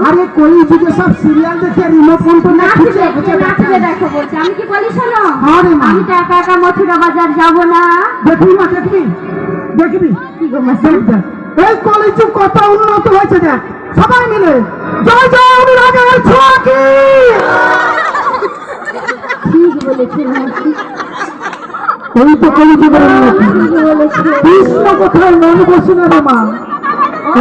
अरे कोई जुगे सब सीरियल देखे रिमोट कंट्रोल नाचবে দেখো বলছি আমি কি বলি শোনো আমি তো একা একা মথুরা বাজার যাব না দেখবি মা দেখবি কি গো মা এই কলেজ কত উন্নত হয়েছে দেখ সবাই মিলে জয় জয় অনুরাগের ছোঁয়া কি ঠিক বলেছেন মাসি এই তো কলেজ বলেছে কৃষ্ণ কোথায় মন বসে না রে মা